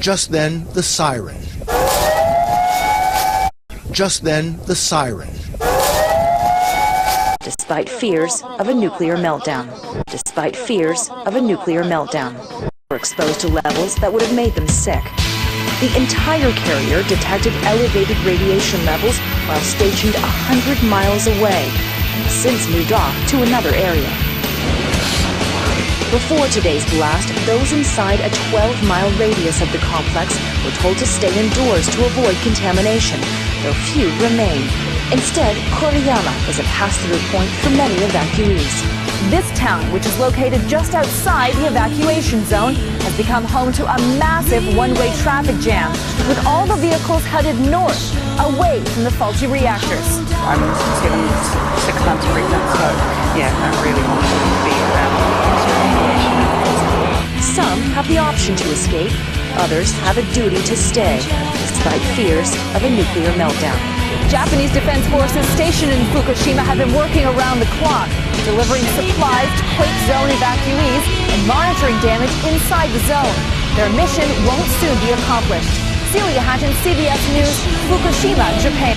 Just then, the siren. Just then, the siren. Despite fears of a nuclear meltdown. Despite fears of a nuclear meltdown. Were exposed to levels that would have made them sick. The entire carrier detected elevated radiation levels while stationed 100 miles away, and has since moved off to another area. Before today's blast, those inside a 12-mile radius of the complex were told to stay indoors to avoid contamination, though few remain. Instead, Koriyama is a pass-through point for many evacuees. This town, which is located just outside the evacuation zone, has become home to a massive one-way traffic jam, with all the vehicles headed north, away from the faulty reactors. I'm 6 months pregnant, so yeah, I really want to be around. Some have the option to escape, others have a duty to stay, despite fears of a nuclear meltdown. Japanese Defense Forces stationed in Fukushima have been working around the clock, delivering supplies to quake zone evacuees and monitoring damage inside the zone. Their mission won't soon be accomplished. Celia, Hatton, CBS News, Fukushima, Japan.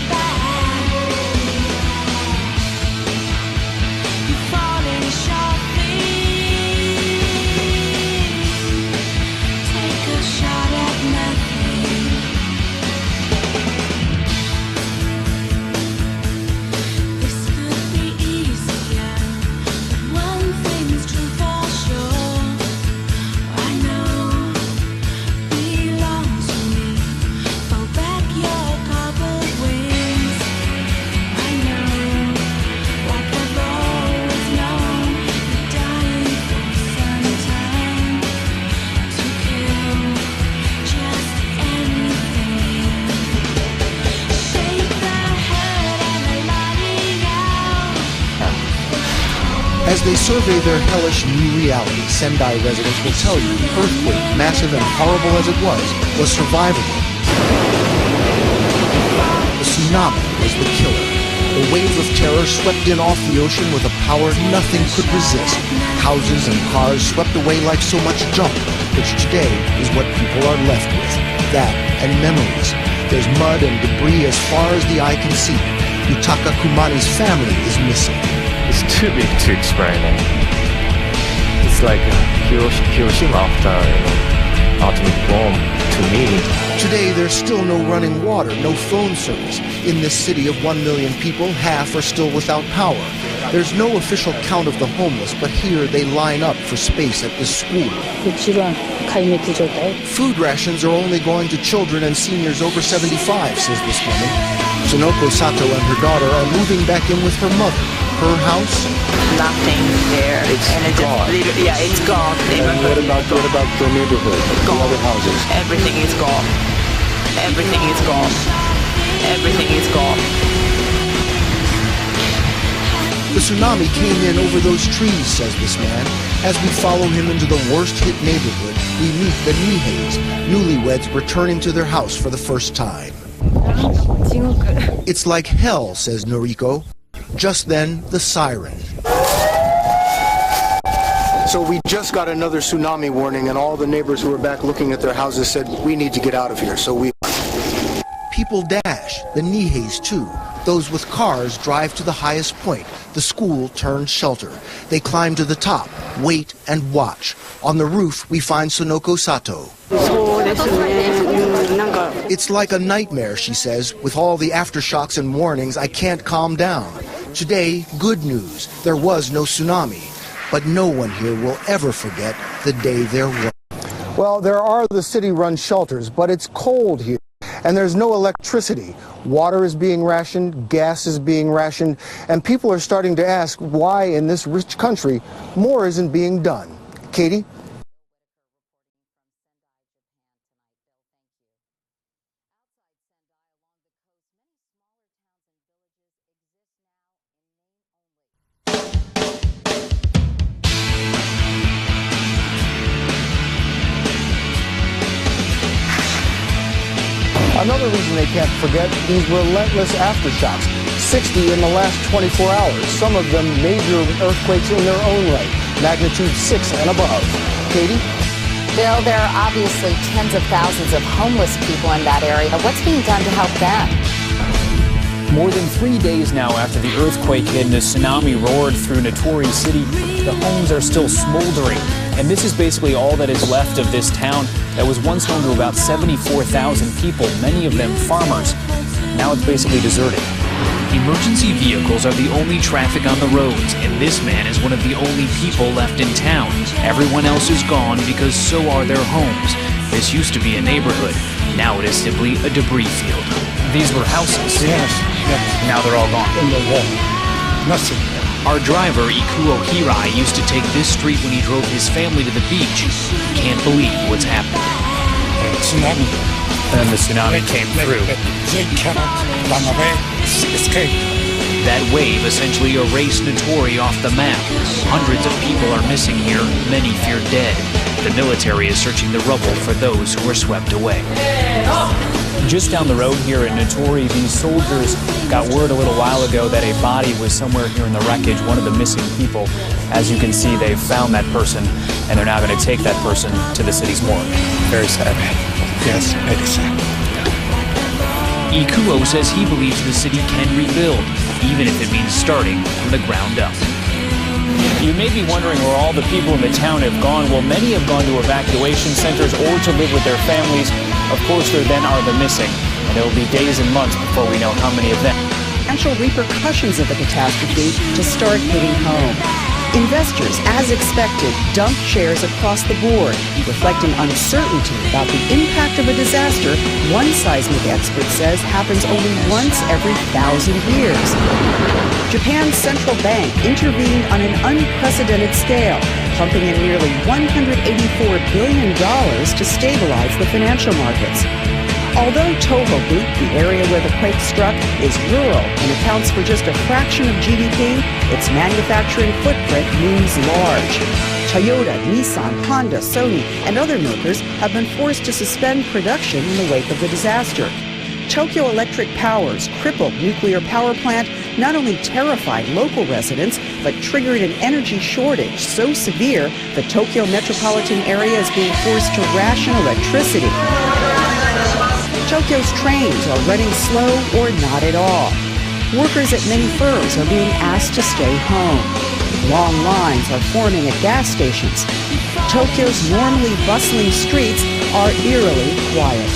As they survey their hellish new reality, Sendai residents will tell you the earthquake, massive and horrible as it was survivable. The tsunami was the killer. The wave of terror swept in off the ocean with a power nothing could resist. Houses and cars swept away like so much junk, which today is what people are left with. That and memories. There's mud and debris as far as the eye can see. Yutaka Kumani's family is missing. It's too big to explain. It's like Hiroshima after atomic bomb to me. Today there's still no running water, no phone service. In this city of 1 million people, half are still without power. There's no official count of the homeless, but here they line up for space at this school. Food rations are only going to children and seniors over 75, says this woman. Tsunoko Sato and her daughter are moving back in with her mother. Her house? Nothing there. It's gone. Yeah, it's gone. And what about the neighborhood? The other houses? Everything is gone. Everything is gone. Everything is gone. The tsunami came in over those trees, says this man. As we follow him into the worst-hit neighborhood, we meet the Niheis, newlyweds returning to their house for the first time. It's like hell, says Noriko. Just then, the siren. So we just got another tsunami warning, and all the neighbors who were back looking at their houses said, we need to get out of here, so we... People dash, the Niheis too. Those with cars drive to the highest point, the school turned shelter. They climb to the top, wait and watch. On the roof, we find Tsunoko Sato. It's like a nightmare, she says. With all the aftershocks and warnings, I can't calm down. Today, good news. There was no tsunami. But no one here will ever forget the day there was. Well, there are the city-run shelters, but it's cold here. And there's no electricity. Water is being rationed, gas is being rationed, and people are starting to ask why in this rich country more isn't being done. Katie? Another reason they can't forget these relentless aftershocks. 60 in the last 24 hours, some of them major earthquakes in their own right, magnitude 6 and above. Katie? Bill, there are obviously tens of thousands of homeless people in that area. What's being done to help them? More than 3 days now after the earthquake hit and the tsunami roared through Notori City, the homes are still smoldering. And this is basically all that is left of this town that was once home to about 74,000 people, many of them farmers. Now it's basically deserted. Emergency vehicles are the only traffic on the roads, and this man is one of the only people left in town. Everyone else is gone because so are their homes. This used to be a neighborhood. Now it is simply a debris field. These were houses. Yes. Now they're all gone. Nothing. Our driver, Ikuo Hirai, used to take this street when he drove his family to the beach. Can't believe what's happened. Tsunami. And the tsunami came through. They cannot run away, escape. That wave essentially erased Notori off the map. Hundreds of people are missing here, many feared dead. The military is searching the rubble for those who were swept away. Just down the road here in Notori, these soldiers got word a little while ago that a body was somewhere here in the wreckage, one of the missing people. As you can see, they've found that person, and they're now going to take that person to the city's morgue. Very sad. Yes, very sad. Ikuo says he believes the city can rebuild, even if it means starting from the ground up. You may be wondering where all the people in the town have gone. Well, many have gone to evacuation centers or to live with their families. Of course, there then are the missing, and it will be days and months before we know how many of them. Potential repercussions of the catastrophe to start hitting home. Investors, as expected, dumped shares across the board, reflecting uncertainty about the impact of a disaster one seismic expert says happens only once every 1,000 years. Japan's central bank intervened on an unprecedented scale, pumping in nearly $184 billion to stabilize the financial markets. Although Tohoku, the area where the quake struck, is rural and accounts for just a fraction of GDP, its manufacturing footprint looms large. Toyota, Nissan, Honda, Sony, and other makers have been forced to suspend production in the wake of the disaster. Tokyo Electric Power's crippled nuclear power plant not only terrified local residents, but triggered an energy shortage so severe the Tokyo metropolitan area is being forced to ration electricity. Tokyo's trains are running slow or not at all. Workers at many firms are being asked to stay home. Long lines are forming at gas stations. Tokyo's normally bustling streets are eerily quiet.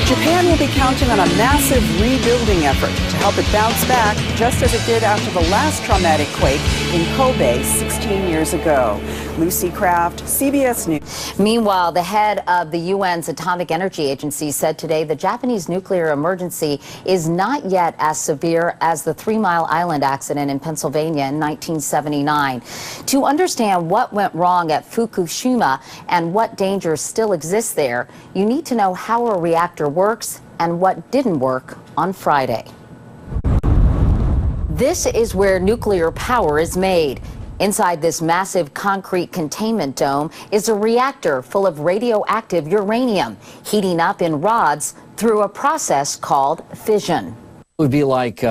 Japan will be counting on a massive rebuilding effort to help it bounce back, just as it did after the last traumatic quake in Kobe 16 years ago. Lucy Kraft, CBS News. Meanwhile, the head of the UN's Atomic Energy Agency said today the Japanese nuclear emergency is not yet as severe as the 3 Mile Island accident in Pennsylvania in 1979. To understand what went wrong at Fukushima and what dangers still exist there, you need to know how a reactor works and what didn't work on Friday. This is where nuclear power is made. Inside this massive concrete containment dome is a reactor full of radioactive uranium, heating up in rods through a process called fission. It would be like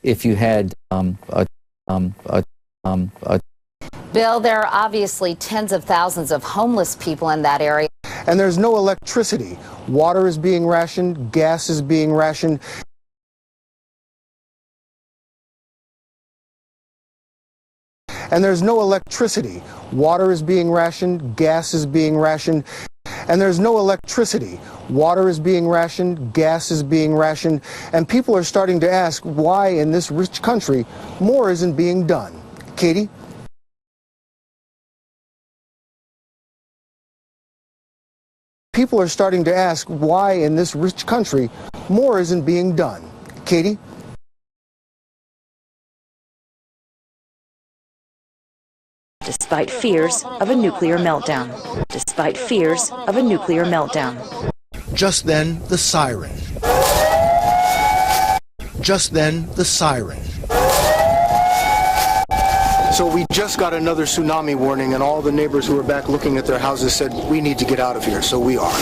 if you had Bill, there are obviously tens of thousands of homeless people in that area. And there's no electricity. Water is being rationed, gas is being rationed. And there's no electricity. Water is being rationed, gas is being rationed. And there's no electricity. Water is being rationed, gas is being rationed. And people are starting to ask why in this rich country more isn't being done. Katie? People are starting to ask why in this rich country more isn't being done. Katie? Despite fears of a nuclear meltdown. Despite fears of a nuclear meltdown. Just then, the siren. Just then, the siren. So we just got another tsunami warning, and all the neighbors who were back looking at their houses said, we need to get out of here, so we are.